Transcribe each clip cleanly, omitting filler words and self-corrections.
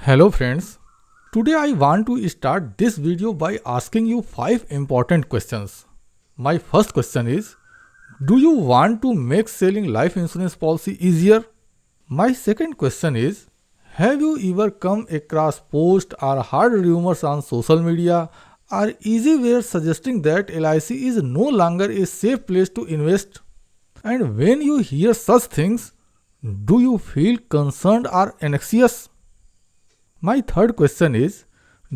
Hello friends, today I want to start this video by asking you 5 important questions. My first question is, do you want to make selling life insurance policy easier? My second question is, have you ever come across posts or heard rumors on social media or easywhere suggesting that LIC is no longer a safe place to invest? And when you hear such things, do you feel concerned or anxious? My third question is,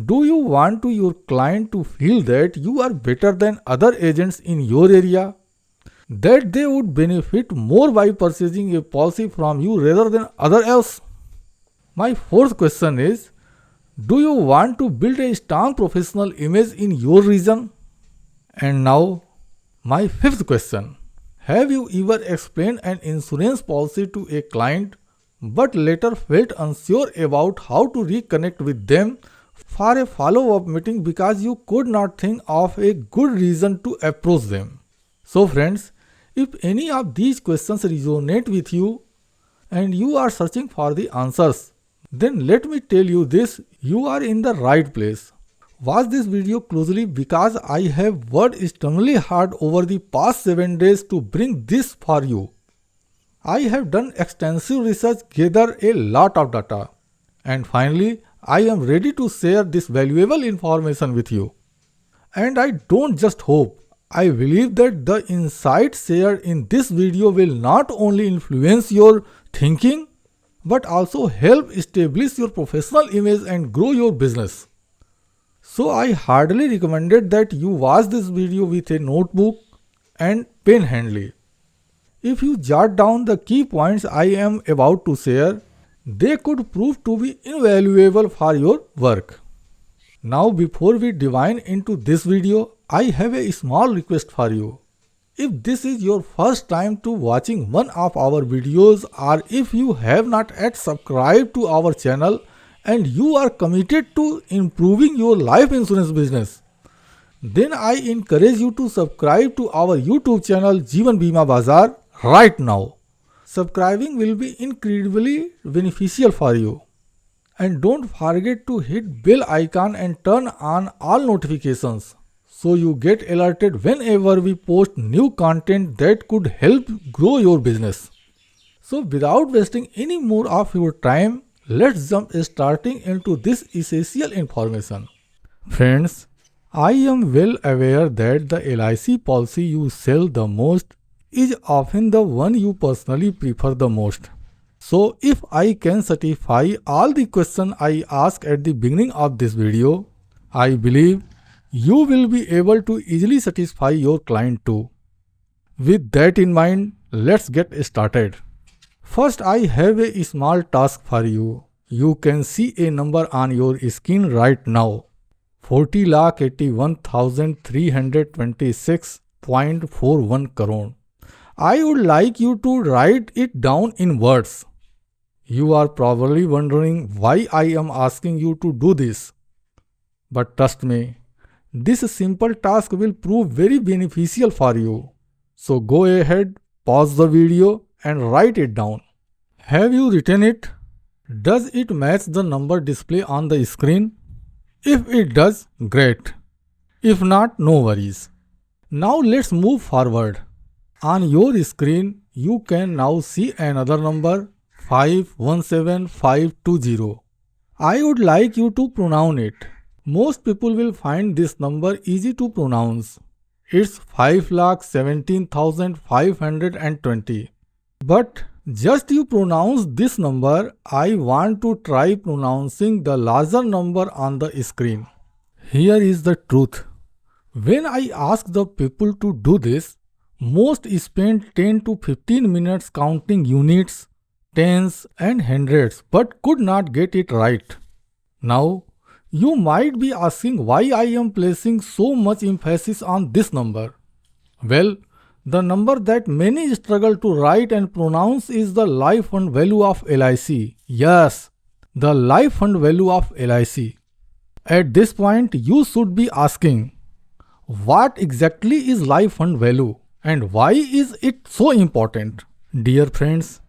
do you want your client to feel that you are better than other agents in your area? That they would benefit more by purchasing a policy from you rather than other else? My fourth question is, do you want to build a strong professional image in your region? And now, my fifth question. Have you ever explained an insurance policy to a client but later felt unsure about how to reconnect with them for a follow-up meeting because you could not think of a good reason to approach them? So friends, if any of these questions resonate with you and you are searching for the answers, then let me tell you this, you are in the right place. Watch this video closely because I have worked extremely hard over the past 7 days to bring this for you. I have done extensive research, gathered a lot of data, and finally I am ready to share this valuable information with you. And I don't just hope, I believe that the insights shared in this video will not only influence your thinking but also help establish your professional image and grow your business. So I heartily recommended that you watch this video with a notebook and pen handy. If you jot down the key points I am about to share, they could prove to be invaluable for your work. Now before we dive into this video, I have a small request for you. If this is your first time to watching one of our videos or if you have not yet subscribed to our channel and you are committed to improving your life insurance business, then I encourage you to subscribe to our YouTube channel Jeevan Bima Bazaar right now. Subscribing will be incredibly beneficial for you. And don't forget to hit bell icon and turn on all notifications so you get alerted whenever we post new content that could help grow your business. So without wasting any more of your time, let's jump starting into this essential information. Friends, I am well aware that the LIC policy you sell the most is often the one you personally prefer the most. So if I can satisfy all the questions I ask at the beginning of this video, I believe you will be able to easily satisfy your client too. With that in mind, let's get started. First, I have a small task for you. You can see a number on your screen right now. 40,81,326.41 crore. I would like you to write it down in words. You are probably wondering why I am asking you to do this. But trust me, this simple task will prove very beneficial for you. So go ahead, pause the video and write it down. Have you written it? Does it match the number display on the screen? If it does, great. If not, no worries. Now let's move forward. On your screen, you can now see another number 517520. I would like you to pronounce it. Most people will find this number easy to pronounce. It's 5,17,520. But just you pronounce this number, I want to try pronouncing the larger number on the screen. Here is the truth. When I ask the people to do this, most spend 10 to 15 minutes counting units, tens and hundreds but could not get it right. Now, you might be asking why I am placing so much emphasis on this number. Well, the number that many struggle to write and pronounce is the life fund value of LIC. Yes, the life fund value of LIC. At this point, you should be asking, what exactly is life fund value and why is it so important? Dear friends,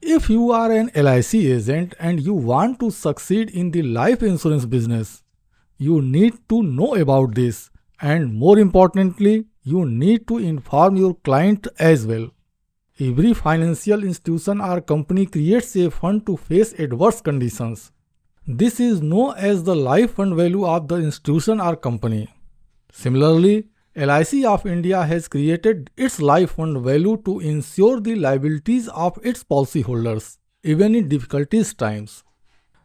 If you are an LIC agent and you want to succeed in the life insurance business, you need to know about this, and more importantly, you need to inform your client as well. Every financial institution or company creates a fund to face adverse conditions. This is known as the life fund value of the institution or company. Similarly, LIC of India has created its life fund value to ensure the liabilities of its policyholders, even in difficulties times.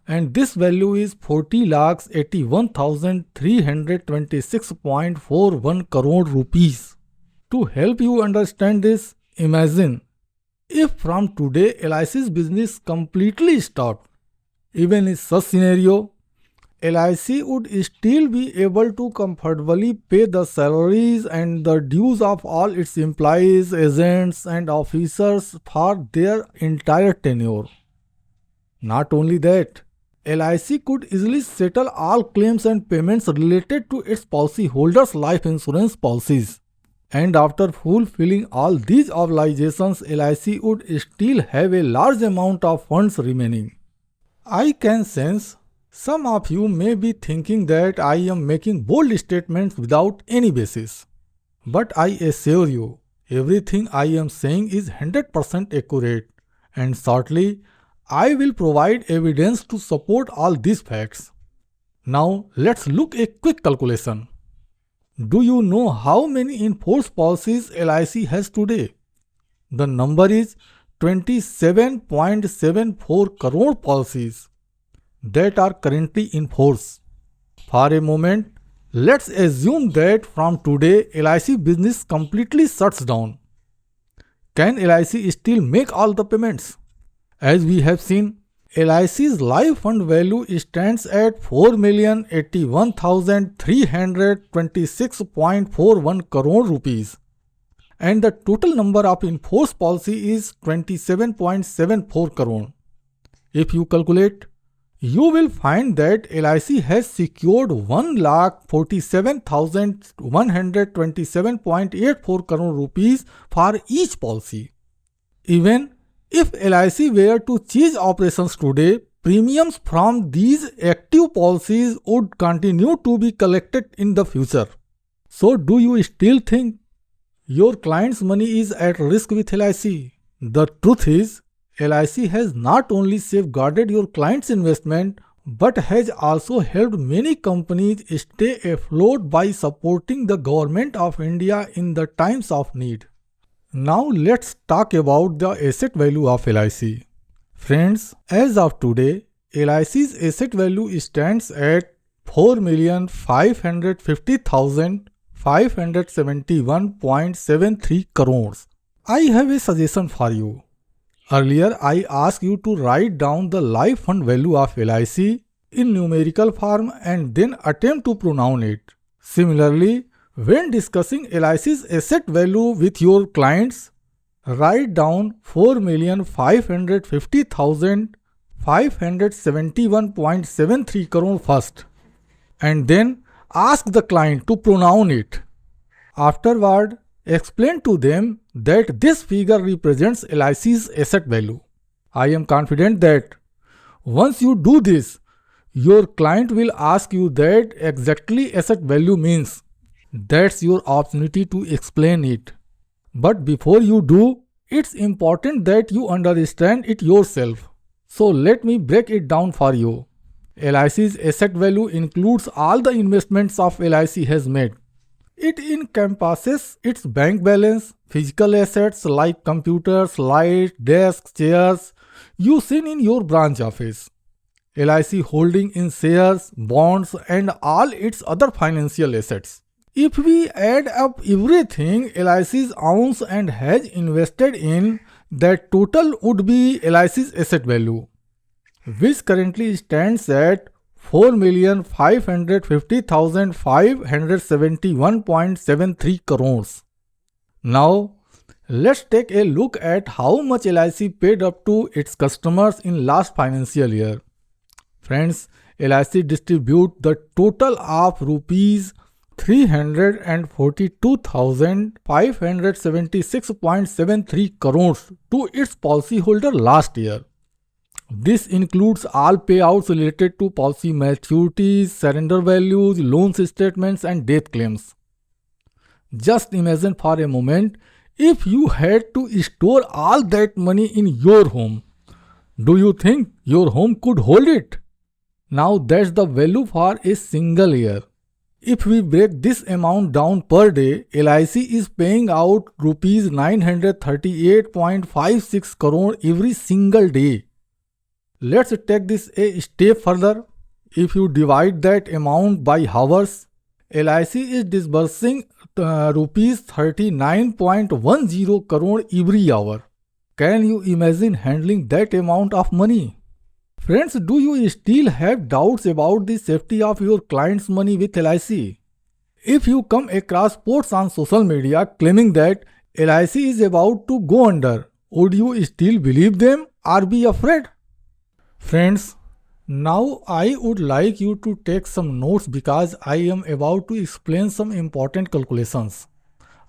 And this value is 40,81,326.41 crore rupees. To help you understand this, imagine if from today LIC's business completely stopped. Even in such scenario, LIC would still be able to comfortably pay the salaries and the dues of all its employees, agents, and officers for their entire tenure. Not only that, LIC could easily settle all claims and payments related to its policyholders' life insurance policies. And after fulfilling all these obligations, LIC would still have a large amount of funds remaining. I can sense some of you may be thinking that I am making bold statements without any basis. But I assure you, everything I am saying is 100% accurate, and shortly, I will provide evidence to support all these facts. Now, let's look at a quick calculation. Do you know how many in-force policies LIC has today? The number is 27.74 crore policies that are currently in force. For a moment, let's assume that from today LIC business completely shuts down. Can LIC still make all the payments? As we have seen, LIC's life fund value stands at 4,81,326.41 crore rupees, and the total number of in-force policy is 27.74 crore. If you calculate, you will find that LIC has secured 1,47,127.84 crore rupees for each policy. Even if LIC were to cease operations today, premiums from these active policies would continue to be collected in the future. So, do you still think your client's money is at risk with LIC? The truth is, LIC has not only safeguarded your client's investment but has also helped many companies stay afloat by supporting the government of India in the times of need. Now let's talk about the asset value of LIC. Friends, as of today, LIC's asset value stands at 4,550,571.73 crores. I have a suggestion for you. Earlier, I asked you to write down the life fund value of LIC in numerical form and then attempt to pronounce it. Similarly, when discussing LIC's asset value with your clients, write down 4,550,571.73 crore first, and then ask the client to pronounce it. Afterward, explain to them that this figure represents LIC's asset value. I am confident that once you do this, your client will ask you that exactly asset value means. That's your opportunity to explain it. But before you do, it's important that you understand it yourself. So let me break it down for you. LIC's asset value includes all the investments of LIC has made. It encompasses its bank balance, physical assets like computers, lights, desks, chairs you see in your branch office, LIC holding in shares, bonds, and all its other financial assets. If we add up everything LIC owns and has invested in, that total would be LIC's asset value, which currently stands at 4,550,571.73 crores. Now, let's take a look at how much LIC paid up to its customers in last financial year. Friends, LIC distribute the total of rupees 342,576.73 crores to its policyholder last year. This includes all payouts related to policy maturities, surrender values, loan statements, and death claims. Just imagine for a moment if you had to store all that money in your home. Do you think your home could hold it? Now that's the value for a single year. If we break this amount down per day, LIC is paying out rupees 938.56 crore every single day. Let's take this a step further. If you divide that amount by hours, LIC is disbursing rupees 39.10 crore every hour. Can you imagine handling that amount of money? Friends, do you still have doubts about the safety of your client's money with LIC? If you come across posts on social media claiming that LIC is about to go under, would you still believe them or be afraid? Friends, now I would like you to take some notes because I am about to explain some important calculations.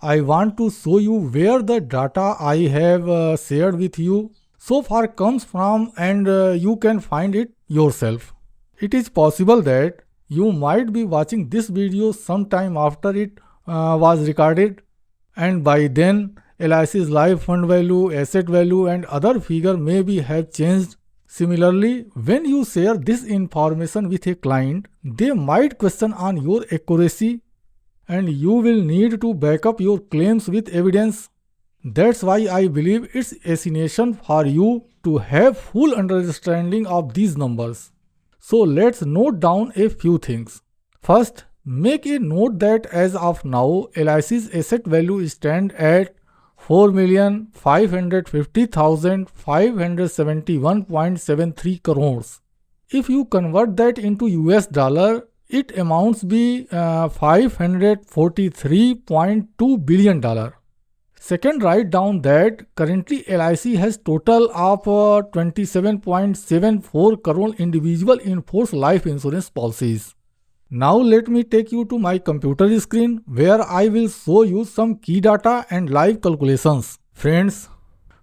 I want to show you where the data I have shared with you so far comes from, and you can find it yourself. It is possible that you might be watching this video sometime after it was recorded, and by then LIC's life fund value, asset value, and other figure maybe have changed. Similarly, when you share this information with a client, they might question on your accuracy, and you will need to back up your claims with evidence. That's why I believe it's essential for you to have full understanding of these numbers. So let's note down a few things. First, make a note that as of now, LIC's asset value stands at 4,550,571.73 crores. If you convert that into US dollar, it amounts to $543.2 billion. Second, write down that currently LIC has total of 27.74 crore individual in-force life insurance policies. Now let me take you to my computer screen where I will show you some key data and live calculations. Friends,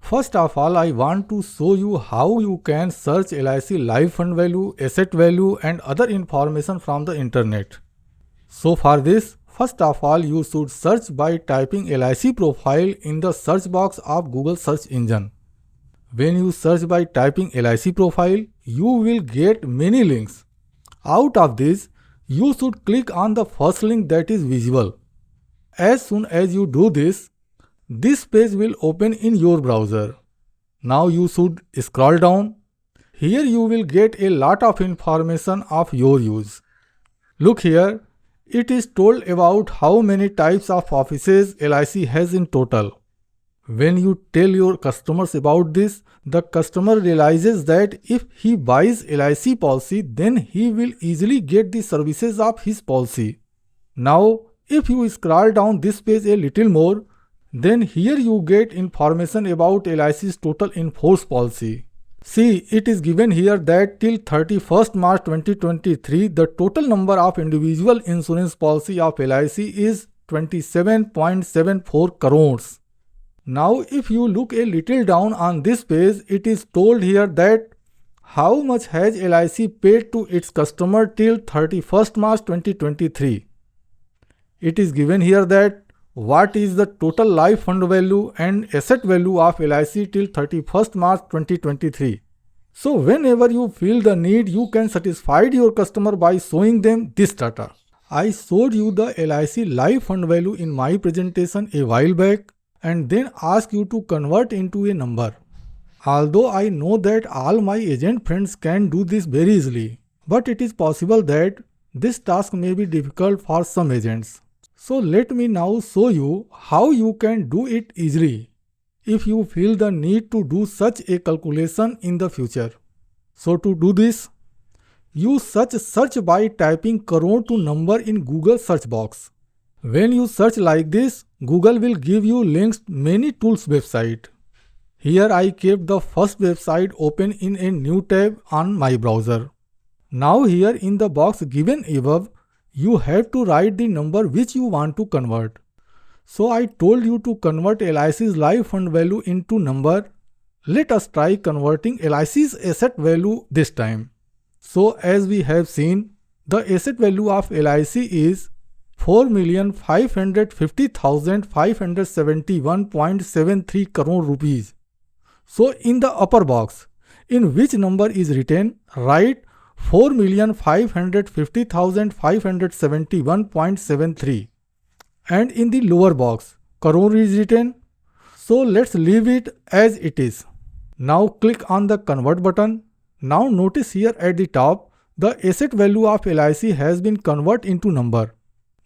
first of all I want to show you how you can search LIC life fund value, asset value and other information from the internet. So for this, first of all, you should search by typing LIC profile in the search box of Google search engine. When you search by typing LIC profile, you will get many links. Out of this, you should click on the first link that is visible. As soon as you do this, this page will open in your browser. Now you should scroll down. Here you will get a lot of information of your use. Look here. It is told about how many types of offices LIC has in total. When you tell your customers about this, the customer realizes that if he buys LIC policy, then he will easily get the services of his policy. Now, if you scroll down this page a little more, then here you get information about LIC's total in-force policy. See, it is given here that till 31st March 2023, the total number of individual insurance policy of LIC is 27.74 crores. Now, if you look a little down on this page, it is told here that how much has LIC paid to its customer till 31st March 2023. It is given here that what is the total life fund value and asset value of LIC till 31st March 2023. So whenever you feel the need, you can satisfy your customer by showing them this data. I showed you the LIC life fund value in my presentation a while back and then asked you to convert into a number. Although I know that all my agent friends can do this very easily, but it is possible that this task may be difficult for some agents. So let me now show you how you can do it easily if you feel the need to do such a calculation in the future. So to do this, use search by typing crore to number in Google search box. When you search like this, Google will give you links to many tools website. Here I kept the first website open in a new tab on my browser. Now here in the box given above, you have to write the number which you want to convert. So I told you to convert LIC's live fund value into number. Let us try converting LIC's asset value this time. So as we have seen, the asset value of LIC is 4,550,571.73 crore rupees. So in the upper box, in which number is written, write 4,550,571.73. And in the lower box, crore is written. So let's leave it as it is. Now click on the convert button. Now notice here at the top, the asset value of LIC has been converted into number.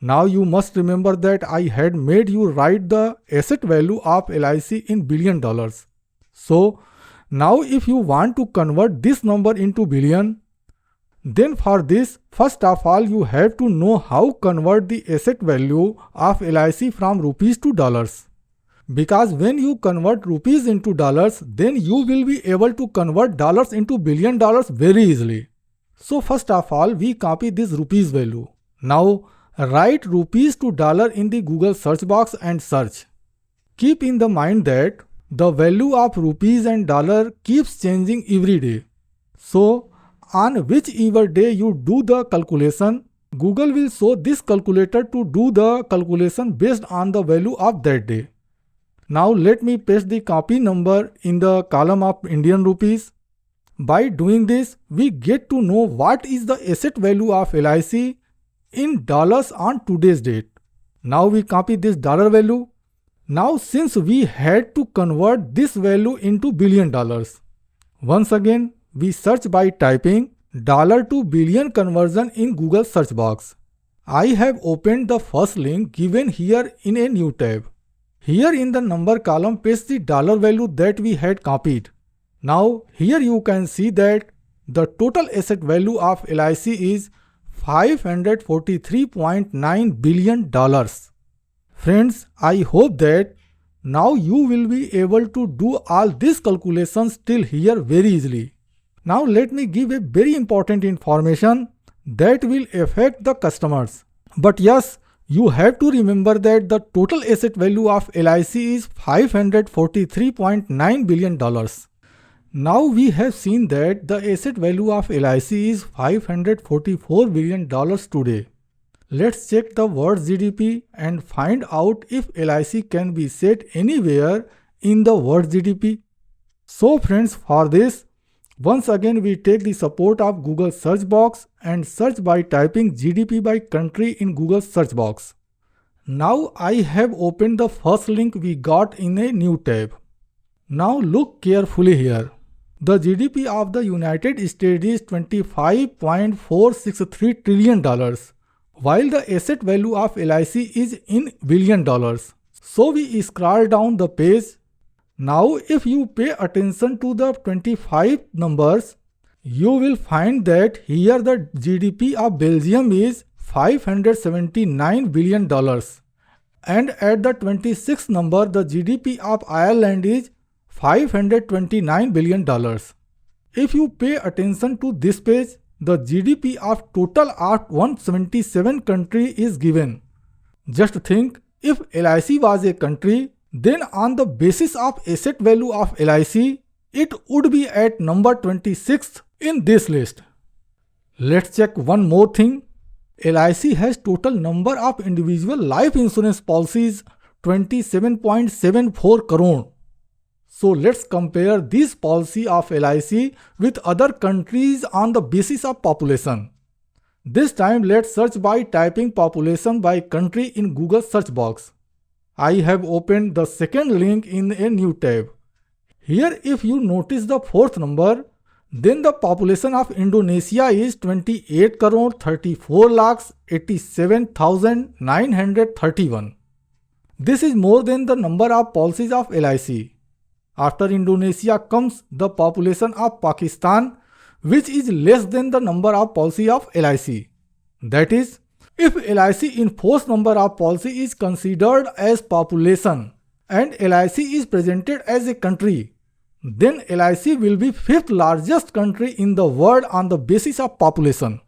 Now you must remember that I had made you write the asset value of LIC in billion dollars. So now if you want to convert this number into billion, then for this, first of all you have to know how convert the asset value of LIC from rupees to dollars. Because when you convert rupees into dollars, then you will be able to convert dollars into billion dollars very easily. So first of all, we copy this rupees value. Now write rupees to dollar in the Google search box and search. Keep in the mind that the value of rupees and dollar keeps changing every day. So on whichever day you do the calculation, Google will show this calculator to do the calculation based on the value of that day. Now let me paste the copy number in the column of Indian rupees. By doing this, we get to know what is the asset value of LIC in dollars on today's date. Now we copy this dollar value. Now since we had to convert this value into billion dollars, once again we search by typing dollar to billion conversion in Google search box. I have opened the first link given here in a new tab. Here in the number column, paste the dollar value that we had copied. Now here you can see that the total asset value of LIC is $543.9 billion. Friends, I hope that now you will be able to do all these calculations till here very easily. Now let me give a very important information that will affect the customers. But yes, you have to remember that the total asset value of LIC is $543.9 billion. Now we have seen that the asset value of LIC is $544 billion today. Let's check the world GDP and find out if LIC can be set anywhere in the world GDP. So friends, for this, once again we take the support of Google search box and search by typing GDP by country in Google search box. Now I have opened the first link we got in a new tab. Now look carefully here. The GDP of the United States is $25.463 trillion, while the asset value of LIC is in billion dollars. So we scroll down the page. Now if you pay attention to the 25 numbers, you will find that here the GDP of Belgium is $579 billion. And at the 26th number, the GDP of Ireland is $529 billion. If you pay attention to this page, the GDP of total of 177 country is given. Just think, if LIC was a country, then on the basis of asset value of LIC, it would be at number 26th in this list. Let's check one more thing. LIC has total number of individual life insurance policies 27.74 crore. So let's compare this policy of LIC with other countries on the basis of population. This time let's search by typing population by country in Google search box. I have opened the second link in a new tab. Here if you notice the fourth number, then the population of Indonesia is 28 crore 34 lakhs 87,931. This is more than the number of policies of LIC. After Indonesia comes the population of Pakistan, which is less than the number of policy of LIC. That is, if LIC in force number of policy is considered as population and LIC is presented as a country, then LIC will be 5th largest country in the world on the basis of population.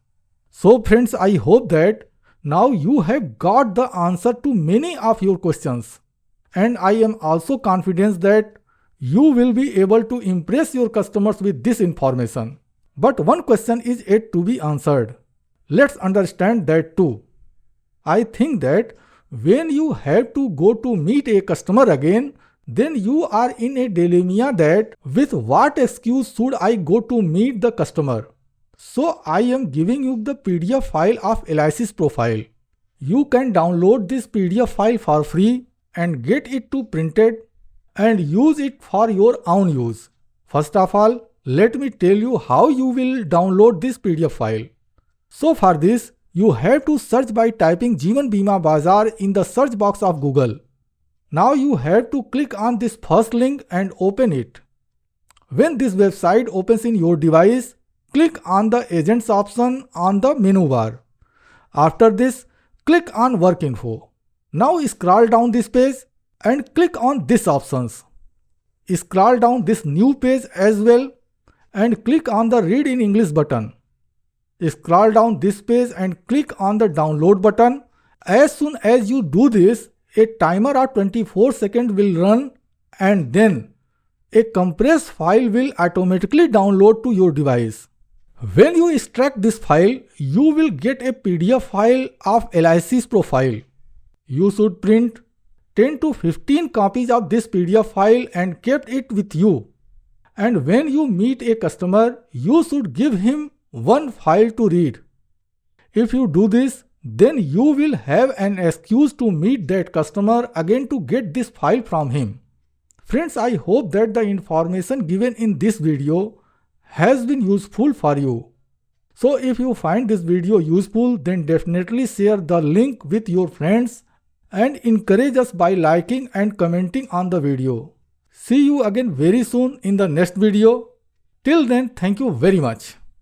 So friends, I hope that Now you have got the answer to many of your questions. And I am also confident that you will be able to impress your customers with this information. But one question is yet to be answered. Let's understand that too. I think that when you have to go to meet a customer again, then you are in a dilemma that with what excuse should I go to meet the customer? So I am giving you the PDF file of LIC's profile. You can download this PDF file for free and get it to printed and use it for your own use. First of all, let me tell you how you will download this PDF file. So for this, you have to search by typing Jeevan Bima Bazaar in the search box of Google. Now you have to click on this first link and open it. When this website opens in your device, click on the Agents option on the menu bar. After this, click on Work Info. Now scroll down this page and click on these options. Scroll down this new page as well and click on the Read in English button. Scroll down this page and click on the Download button. As soon as you do this, a timer of 24 seconds will run and then a compressed file will automatically download to your device. When you extract this file, you will get a PDF file of LIC's profile. You should print 10 to 15 copies of this PDF file and keep it with you. And when you meet a customer, you should give him one file to read. If you do this, then you will have an excuse to meet that customer again to get this file from him. Friends, I hope that the information given in this video has been useful for you. So if you find this video useful, then definitely share the link with your friends and encourage us by liking and commenting on the video. See you again very soon in the next video. Till then, thank you very much.